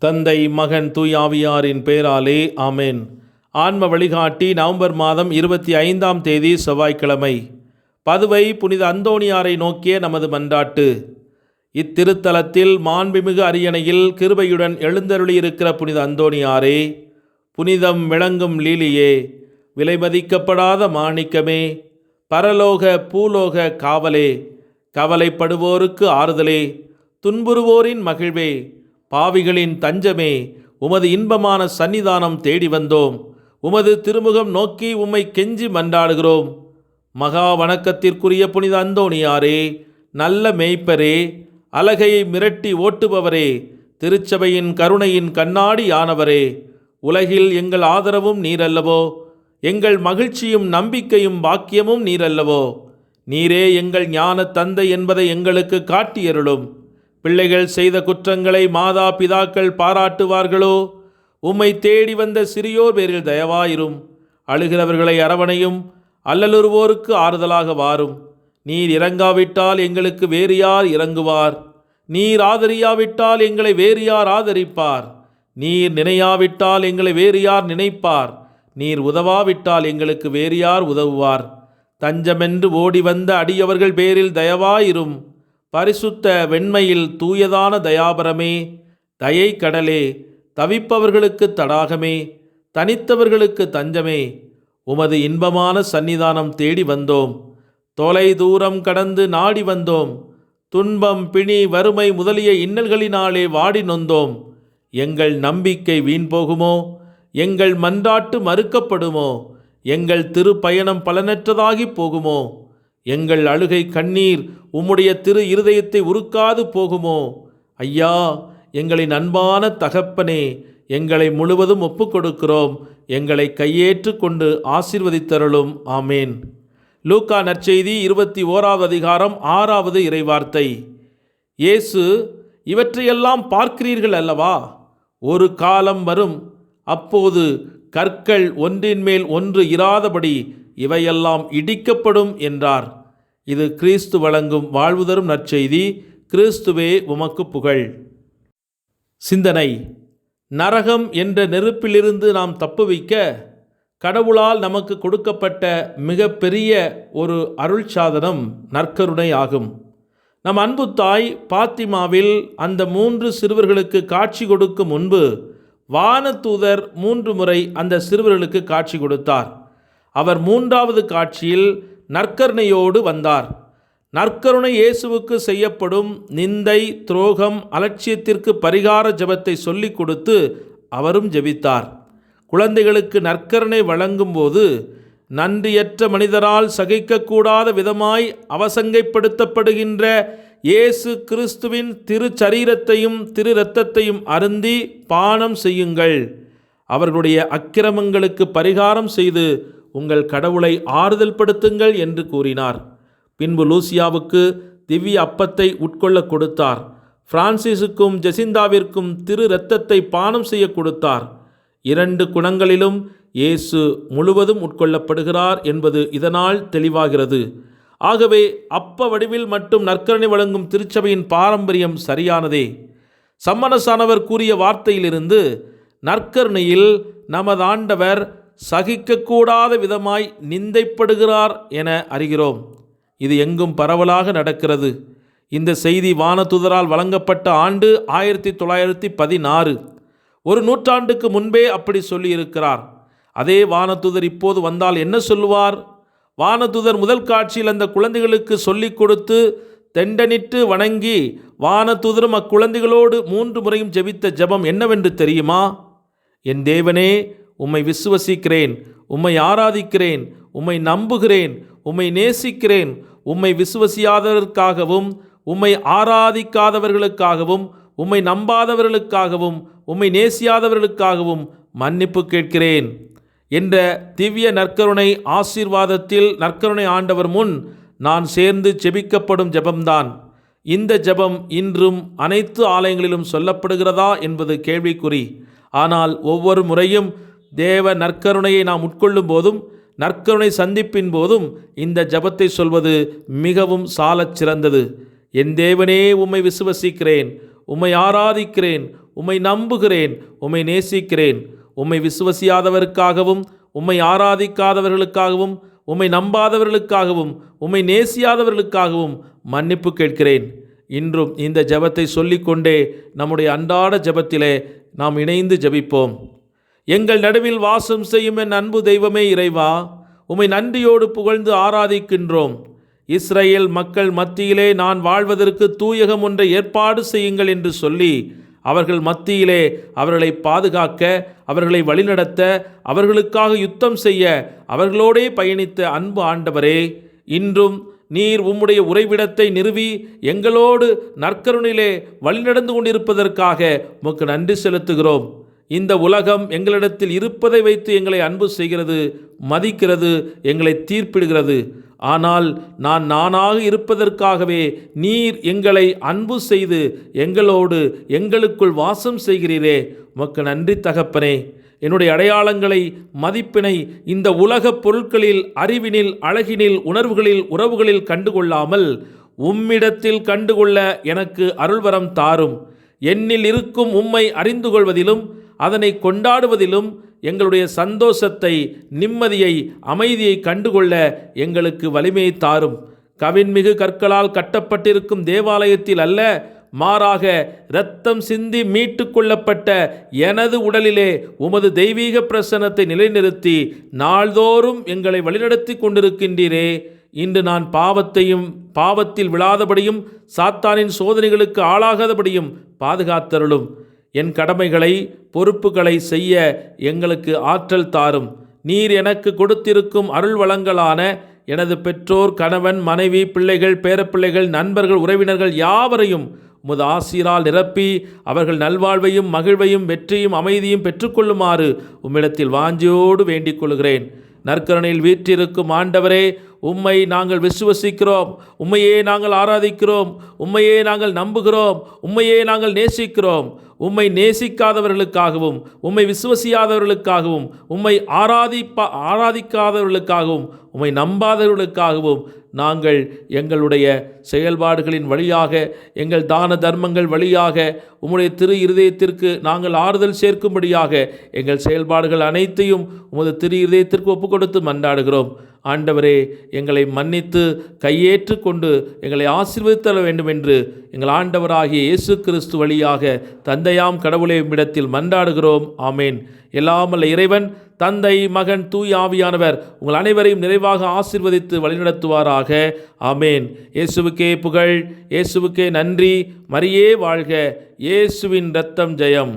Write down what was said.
தந்தை, மகன், தூய் ஆவியாரின் பெயராலே ஆமென். ஆன்ம வழிகாட்டி நவம்பர் மாதம் 25ஆம் தேதி செவ்வாய்க்கிழமை. பதுவை புனித அந்தோணியாரை நோக்கிய நமது மன்றாட்டு. இத்திருத்தலத்தில் மாண்புமிகு அரியணையில் கிருபையுடன் எழுந்தருளியிருக்கிற புனித அந்தோணியாரே, புனிதம் விளங்கும் லீலியே, விலைமதிக்கப்படாத மாணிக்கமே, பரலோக பூலோக காவலே, கவலைப்படுவோருக்கு ஆறுதலே, துன்புறுவோரின் மகிழ்வே, பாவிகளின் தஞ்சமே, உமது இன்பமான சன்னிதானம் தேடி வந்தோம். உமது திருமுகம் நோக்கி உம்மை கெஞ்சி மன்றாடுகிறோம். மகா வணக்கத்திற்குரிய புனித அந்தோணியாரே, நல்ல மேய்ப்பரே, அலகையை மிரட்டி ஓட்டுபவரே, திருச்சபையின் கருணையின் கண்ணாடி ஆனவரே, உலகில் எங்கள் ஆதரவும் நீரல்லவோ, எங்கள் மகிழ்ச்சியும் நம்பிக்கையும் பாக்கியமும் நீரல்லவோ. நீரே எங்கள் ஞான தந்தை என்பதை எங்களுக்கு காட்டியருளும். பிள்ளைகள் செய்த குற்றங்களை மாதா பிதாக்கள் பாராட்டுவார்களோ? உம்மை தேடி வந்த சிறியோர் பேரில் தயவாயிரும். அழுகிறவர்களை அரவணையும், அல்லலுறுவோருக்கு ஆறுதலாக வாரும். நீர் இறங்காவிட்டால் எங்களுக்கு வேறு யார் இறங்குவார்? நீர் ஆதரியாவிட்டால் எங்களை வேறு யார் ஆதரிப்பார்? நீர் நினையாவிட்டால் எங்களை வேறு யார் நினைப்பார்? நீர் உதவாவிட்டால் எங்களுக்கு வேறு யார் உதவுவார்? தஞ்சமென்று ஓடி வந்த அடியவர்கள் பேரில் தயவாயிரும். பரிசுத்த வெண்மையில் தூயதான தயாபரமே, தயை கடலே, தவிப்பவர்களுக்கு தடாகமே, தனித்தவர்களுக்கு தஞ்சமே, உமது இன்பமான சன்னிதானம் தேடி வந்தோம். தொலை தூரம் கடந்து நாடி வந்தோம். துன்பம், பிணி, வறுமை முதலிய இன்னல்களினாலே வாடி நொந்தோம். எங்கள் நம்பிக்கை வீண் போகுமோ? எங்கள் மன்றாட்டு மறுக்கப்படுமோ? எங்கள் திருப்பயணம் பலனற்றதாகி போகுமோ? எங்கள் அழுகை கண்ணீர் உம்முடைய திரு இருதயத்தை உருக்காது போகுமோ? ஐயா, எங்களின் அன்பான தகப்பனே, எங்களை முழுவதும் ஒப்புக்கொடுக்கிறோம். எங்களை கையேற்று கொண்டு ஆசீர்வதித்தருளும். ஆமேன். லூக்கா நற்செய்தி 21ஆவது அதிகாரம் 6வது இறைவார்த்தை. இயேசு, இவற்றையெல்லாம் பார்க்கிறீர்கள் அல்லவா? ஒரு காலம் வரும், அப்போது கற்கள் ஒன்றின் மேல் ஒன்று இராதபடி இவையெல்லாம் இடிக்கப்படும் என்றார். இது கிறிஸ்து வழங்கும் வாழ்வு தரும் நற்செய்தி. கிறிஸ்துவே உமக்கு புகழ். சிந்தனை. நரகம் என்ற நெருப்பிலிருந்து நாம் தப்புவிக்க கடவுளால் நமக்கு கொடுக்கப்பட்ட மிக பெரிய ஒரு அருள் சாதனம் நற்கருணை ஆகும். நம் அன்பு தாய் பாத்திமாவில் அந்த 3 சிறுவர்களுக்கு காட்சி கொடுக்கும் முன்பு வானதூதர் 3 முறை அந்த சிறுவர்களுக்கு காட்சி கொடுத்தார். அவர் 3வது காட்சியில் நற்கருணையோடு வந்தார். நற்கருணை இயேசுவுக்கு செய்யப்படும் நிந்தை, துரோகம், அலட்சியத்திற்கு பரிகார ஜெபத்தை சொல்லிக் கொடுத்து அவரும் ஜெபித்தார். குழந்தைகளுக்கு நற்கருணை வழங்கும் போது நன்றியற்ற மனிதரால் சகிக்கக்கூடாத விதமாய் அவசங்கைப்படுத்தப்படுகின்ற இயேசு கிறிஸ்துவின் திருச்சரீரத்தையும் திரு இரத்தத்தையும் அருந்தி பானம் செய்யுங்கள். அவர்களுடைய அக்கிரமங்களுக்கு பரிகாரம் செய்து உங்கள் கடவுளை ஆறுதல் படுத்துங்கள் என்று கூறினார். பின்பு லூசியாவுக்கு திவ்ய அப்பத்தை உட்கொள்ள கொடுத்தார். பிரான்சிஸுக்கும் ஜெசிந்தாவிற்கும் திரு இரத்தத்தை பானம் செய்ய கொடுத்தார். 2 குணங்களிலும் இயேசு முழுவதும் உட்கொள்ளப்படுகிறார் என்பது இதனால் தெளிவாகிறது. ஆகவே அப்ப வடிவில் மட்டும் நற்கருணை வழங்கும் திருச்சபையின் பாரம்பரியம் சரியானதே. சம்மனசானவர் கூறிய வார்த்தையிலிருந்து நற்கருணையில் நமது ஆண்டவர் சகிக்கக்கூடாத விதமாய் நிந்தைப்படுகிறார் என அறிகிறோம். இது எங்கும் பரவலாக நடக்கிறது. இந்த செய்தி வானதூதரால் வழங்கப்பட்ட ஆண்டு 1916. ஒரு நூற்றாண்டுக்கு முன்பே அப்படி சொல்லியிருக்கிறார். அதே வானதூதர் இப்போது வந்தால் என்ன சொல்லுவார்? வானதூதர் முதல் காட்சியில் அந்த குழந்தைகளுக்கு சொல்லிக் கொடுத்து தெண்டனிட்டு வணங்கி வானதூதரும் அக்குழந்தைகளோடு 3 முறையும் ஜெபித்த ஜெபம் என்னவென்று தெரியுமா? என் தேவனே, உம்மை விசுவசிக்கிறேன், உம்மை ஆராதிக்கிறேன், உம்மை நம்புகிறேன், உம்மை நேசிக்கிறேன். உம்மை விசுவசியாதவர்களுக்காகவும் உம்மை ஆராதிக்காதவர்களுக்காகவும் உம்மை நம்பாதவர்களுக்காகவும் உம்மை நேசியாதவர்களுக்காகவும் மன்னிப்பு கேட்கிறேன் என்ற திவ்ய நற்கருணை ஆசீர்வாதத்தில் நற்கருணை ஆண்டவர் முன் நான் சேர்ந்து ஜெபிக்கப்படும் ஜெபம்தான். இந்த ஜெபம் இன்றும் அனைத்து ஆலயங்களிலும் சொல்லப்படுகிறதா என்பது கேள்விக்குறி. ஆனால் ஒவ்வொரு முறையும் தேவ நற்கருணையை நாம் உட்கொள்ளும் போதும் நற்கருணை சந்திப்பின் போதும் இந்த ஜெபத்தை சொல்வது மிகவும் சாலச் சிறந்தது. என் தேவனே, உம்மை விசுவசிக்கிறேன், உம்மை ஆராதிக்கிறேன், உம்மை நம்புகிறேன், உம்மை நேசிக்கிறேன். உம்மை விசுவசியாதவருக்காகவும், உம்மை ஆராதிக்காதவர்களுக்காகவும், உம்மை நம்பாதவர்களுக்காகவும், உம்மை நேசியாதவர்களுக்காகவும் மன்னிப்பு கேட்கிறேன். இன்றும் இந்த ஜெபத்தை சொல்லிக்கொண்டே நம்முடைய அன்றாட ஜெபத்திலே நாம் இணைந்து ஜெபிப்போம். எங்கள் நடுவில் வாசம் செய்யும் என் அன்பு தெய்வமே இறைவா, உம்மை நன்றியோடு புகழ்ந்து ஆராதிக்கின்றோம். இஸ்ரவேல் மக்கள் மத்தியிலே நான் வாழ்வதற்கு தூயகம் ஒன்றை ஏற்பாடு செய்யுங்கள் என்று சொல்லி அவர்கள் மத்தியிலே அவர்களை பாதுகாக்க, அவர்களை வழிநடத்த, அவர்களுக்காக யுத்தம் செய்ய அவர்களோடே பயணித்த அன்பு ஆண்டவரே, இன்றும் நீர் உம்முடைய உறைவிடத்தை நிறுவி எங்களோடு நற்கருணையிலே வழிநடந்து கொண்டிருப்பதற்காக உமக்கு நன்றி செலுத்துகிறோம். இந்த உலகம் எங்களிடத்தில் இருப்பதை வைத்து எங்களை அன்பு செய்கிறது, மதிக்கிறது, எங்களை தீர்ப்பிடுகிறது. ஆனால் நானாக இருப்பதற்காகவே நீர் எங்களை அன்பு செய்து எங்களோடு எங்களுக்குள் வாசம் செய்கிறீரே, உமக்கு நன்றி தகப்பனே. என்னுடைய அடையாளங்களை, மதிப்பினை இந்த உலகப் பொருட்களில், அறிவினில், அழகினில், உணர்வுகளில், உறவுகளில் கண்டுகொள்ளாமல் உம்மிடத்தில் கண்டுகொள்ள எனக்கு அருள்வரம் தாரும். என்னில் இருக்கும் உம்மை அறிந்து கொள்வதிலும் அதனை கொண்டாடுவதிலும் எங்களுடைய சந்தோஷத்தை, நிம்மதியை, அமைதியை கண்டுகொள்ள எங்களுக்கு வலிமையை தாரும். கவின்மிகு கற்களால் கட்டப்பட்டிருக்கும் தேவாலயத்தில் அல்ல, மாறாக இரத்தம் சிந்தி மீட்டு கொள்ளப்பட்ட எனது உடலிலே உமது தெய்வீக பிரசன்னத்தை நிலைநிறுத்தி நாள்தோறும் எங்களை வழிநடத்தி கொண்டிருக்கின்றீரே. இன்று நான் பாவத்தில் விழாதபடியும் சாத்தானின் சோதனைகளுக்கு ஆளாகாதபடியும் பாதுகாத்தருளும். என் கடமைகளை, பொறுப்புகளை செய்ய எங்களுக்கு ஆற்றல் தாரும். நீர் எனக்கு கொடுத்திருக்கும் அருள் வளங்களான எனது பெற்றோர், கணவன், மனைவி, பிள்ளைகள், பேரப்பிள்ளைகள், நண்பர்கள், உறவினர்கள் யாவரையும் உமது ஆசீரால் நிரப்பி அவர்கள் நல்வாழ்வையும் மகிழ்வையும் வெற்றியும் அமைதியும் பெற்றுக்கொள்ளுமாறு உம்மிடத்தில் வாஞ்சியோடு வேண்டிக் கொள்கிறேன். நற்கருணையில் வீற்றிருக்கும் ஆண்டவரே, உம்மை நாங்கள் விசுவசிக்கிறோம், உம்மையே நாங்கள் ஆராதிக்கிறோம், உம்மையே நாங்கள் நம்புகிறோம், உம்மையே நாங்கள் நேசிக்கிறோம். உம்மை நேசிக்காதவர்களுக்காகவும், உம்மை விசுவசியாதவர்களுக்காகவும், உம்மை ஆராதிக்காதவர்களுக்காகவும், உம்மை நம்பாதவர்களுக்காகவும் நாங்கள் எங்களுடைய செயல்பாடுகளின் வழியாக, எங்கள் தான தர்மங்கள் வழியாக உம்முடைய திரு இருதயத்திற்கு நாங்கள் ஆறுதல் சேர்க்கும்படியாக எங்கள் செயல்பாடுகள் அனைத்தையும் உமது திரு இருதயத்திற்கு ஒப்புக் கொடுத்து மன்றாடுகிறோம். ஆண்டவரே, எங்களை மன்னித்து கையேற்று கொண்டு எங்களை ஆசீர்வதித்தர வேண்டும் என்று எங்கள் ஆண்டவராகிய இயேசு கிறிஸ்து வழியாக தந்தையாம் கடவுளே உம்மிடத்தில் மன்றாடுகிறோம். ஆமேன். எல்லாமல்ல இறைவன், தந்தை, மகன், தூய ஆவியானவர் உங்கள் அனைவரையும் நிறைவாக ஆசீர்வதித்து வழிநடத்துவாராக. ஆமேன். இயேசுவுக்கே புகழ், இயேசுவுக்கே நன்றி. மரியே வாழ்க. இயேசுவின் இரத்தம் ஜெயம்.